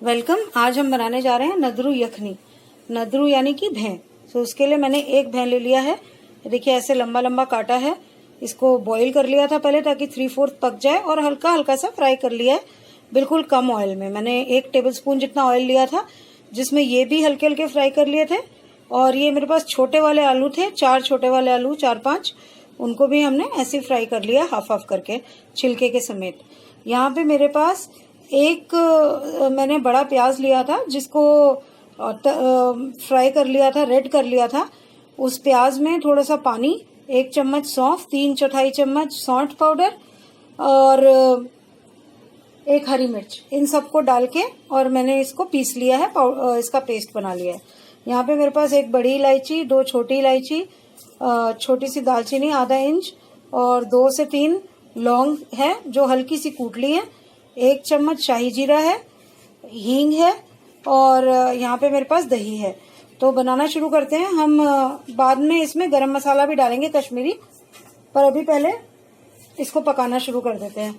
Welcome. आज हम बनाने जा रहे हैं नदरू यखनी। नदरू यानी कि भैं। तो उसके लिए मैंने एक भैं ले लिया है। देखिए ऐसे लंबा लंबा काटा है। इसको बॉईल कर लिया था पहले ताकि 3/4 पक जाए और हल्का हल्का सा फ्राई कर लिया है, बिल्कुल कम ऑयल में। मैंने 1 टेबलस्पून जितना ऑयल लिया था, जिसमें ये भी हल्के हल्के फ्राई कर लिए थे। और ये मेरे पास छोटे वाले आलू थे, 4 छोटे वाले आलू, 4-5, उनको भी हमने ऐसे फ्राई कर लिया हाफ हाफ करके, छिलके के समेत। यहाँ पे मेरे पास एक मैंने बड़ा प्याज लिया था, जिसको फ्राई कर लिया था, रेड कर लिया था। उस प्याज में थोड़ा सा पानी, 1 चम्मच सौंफ, 3/4 चम्मच सौंठ पाउडर और 1 हरी मिर्च, इन सबको डाल के और मैंने इसको पीस लिया है, इसका पेस्ट बना लिया है। यहाँ पे मेरे पास 1 बड़ी इलायची, 2 छोटी इलायची, छोटी सी दालचीनी आधा इंच और 2 से 3 लौंग है जो हल्की सी कूट ली है। 1 चम्मच शाही जीरा है, हींग है और यहाँ पे मेरे पास दही है। तो बनाना शुरू करते हैं। हम बाद में इसमें गरम मसाला भी डालेंगे कश्मीरी, पर अभी पहले इसको पकाना शुरू कर देते हैं।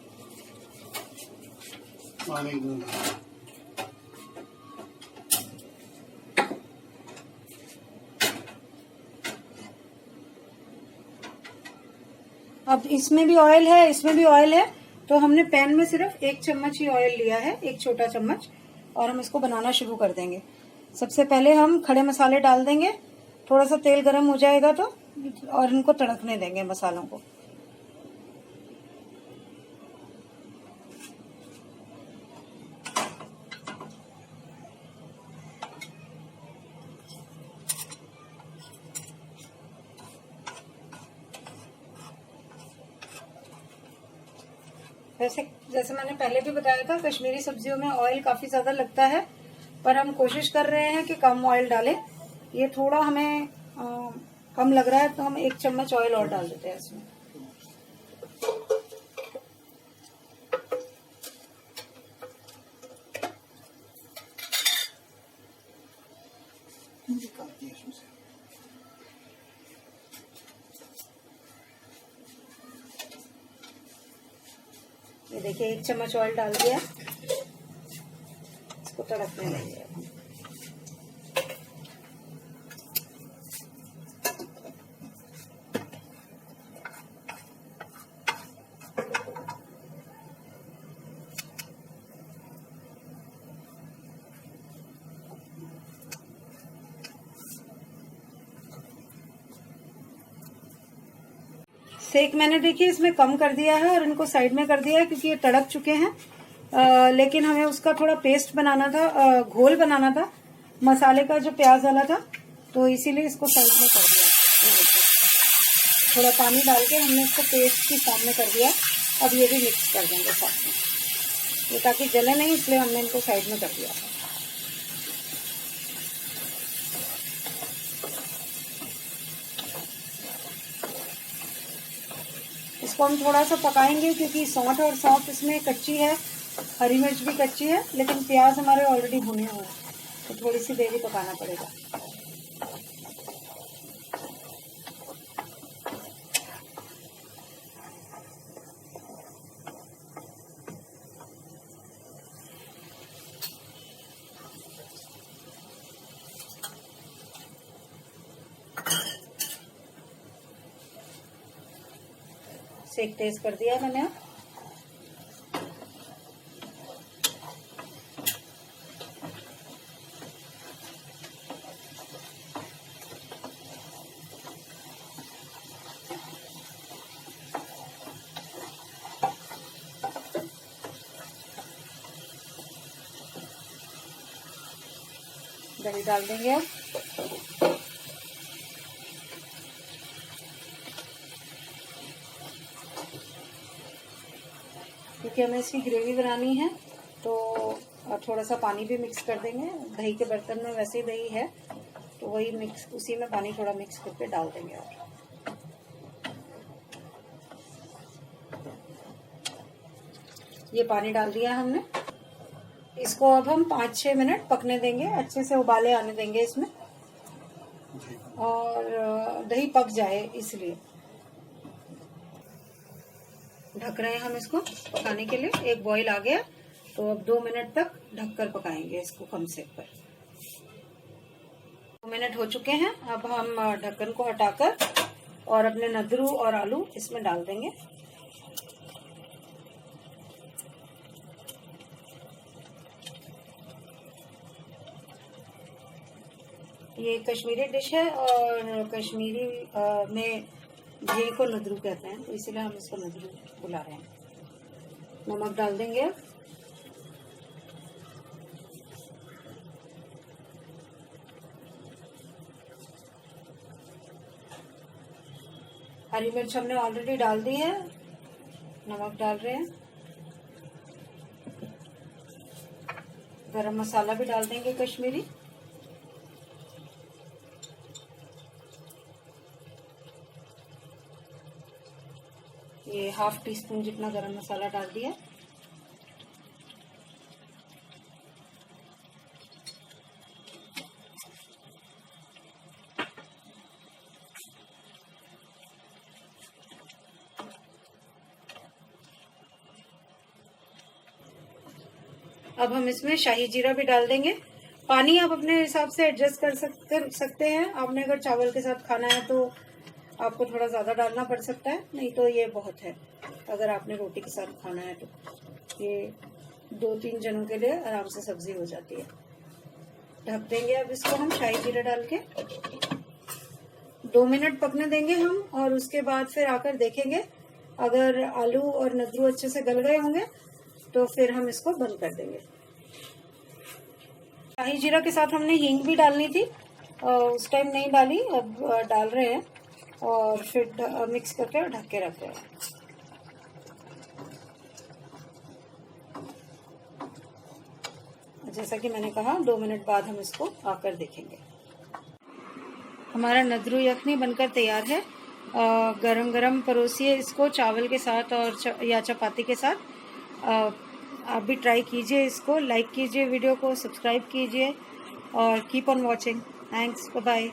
अब इसमें भी ऑयल है, इसमें भी ऑयल है, तो हमने पैन में सिर्फ 1 चम्मच ही ऑयल लिया है, 1 छोटा चम्मच, और हम इसको बनाना शुरू कर देंगे। सबसे पहले हम खड़े मसाले डाल देंगे। थोड़ा सा तेल गरम हो जाएगा तो, और इनको तड़कने देंगे मसालों को। वैसे जैसे मैंने पहले भी बताया था, कश्मीरी सब्जियों में ऑयल काफी ज्यादा लगता है, पर हम कोशिश कर रहे हैं कि कम ऑयल डालें। ये थोड़ा हमें कम लग रहा है, तो हम 1 चम्मच ऑयल और डाल देते हैं इसमें। ये देखिए 1 चम्मच ऑयल डाल दिया, इसको तड़कने देंगे। सेक मैंने देखिए इसमें कम कर दिया है और इनको साइड में कर दिया है, क्योंकि ये तड़क चुके हैं। लेकिन हमें उसका थोड़ा पेस्ट बनाना था, घोल बनाना था मसाले का जो प्याज वाला था, तो इसीलिए इसको साइड में कर दिया। थोड़ा पानी डाल के हमने इसको पेस्ट की फॉर्म में कर दिया। अब ये भी मिक्स कर देंगे साथ में, ये ताकि जले नहीं, इसलिए हमने इनको साइड में कर दिया। इसको हम थोड़ा सा पकाएंगे, क्योंकि सौंठ और सौंफ इसमें कच्ची है, हरी मिर्च भी कच्ची है, लेकिन प्याज हमारे ऑलरेडी भुने हुए हैं, तो थोड़ी सी देर ही पकाना पड़ेगा। सेक तेज कर दिया है मैंने। दही डाल देंगे अब। क्योंकि हमें इसकी ग्रेवी बनानी है, तो थोड़ा सा पानी भी मिक्स कर देंगे। दही के बर्तन में वैसे ही दही है, तो वही मिक्स, उसी में पानी थोड़ा मिक्स करके डाल देंगे। और ये पानी डाल दिया हमने। इसको अब हम 5-6 मिनट पकने देंगे, अच्छे से उबाले आने देंगे इसमें, और दही पक जाए इसलिए। ढक रहे हैं हम इसको पकाने के लिए। एक बॉईल आ गया तो अब 2 मिनट तक ढककर पकाएंगे इसको कम सेक पर। 2 मिनट हो चुके हैं। अब हम ढक्कन को हटाकर और अपने नद्रू और आलू इसमें डाल देंगे। ये कश्मीरी डिश है और कश्मीरी में घी को नद्रू कहते हैं, तो इसीलिए हम इसको नद्रू बुला रहे हैं। नमक डाल देंगे। हरी मिर्च हमने ऑलरेडी डाल दी है। नमक डाल रहे हैं। गरम मसाला भी डाल देंगे कश्मीरी। ये 1/2 टीस्पून जितना गरम मसाला डाल दिया। अब हम इसमें शाही जीरा भी डाल देंगे। पानी आप अपने हिसाब से एडजस्ट कर सकते हैं। आपने अगर चावल के साथ खाना है तो आपको थोड़ा ज़्यादा डालना पड़ सकता है, नहीं तो ये बहुत है। अगर आपने रोटी के साथ खाना है तो ये 2-3 जनों के लिए आराम से सब्जी हो जाती है। ढक देंगे अब इसको हम शाही जीरा डाल के। 2 मिनट पकने देंगे हम और उसके बाद फिर आकर देखेंगे। अगर आलू और नद्रू अच्छे से गल गए होंगे तो फिर हम इसको बंद कर देंगे। शाही जीरा के साथ हमने हींग भी डालनी थी, उस टाइम नहीं डाली, अब डाल रहे हैं और फिर मिक्स करके ढक के रख रहे हैं। जैसा कि मैंने कहा 2 मिनट बाद हम इसको आकर देखेंगे। हमारा नद्रू यखनी बनकर तैयार है। गरम गरम परोसिए इसको चावल के साथ और या चपाती के साथ। आप भी ट्राई कीजिए इसको, लाइक कीजिए वीडियो को, सब्सक्राइब कीजिए और keep on watching. Thanks, bye bye.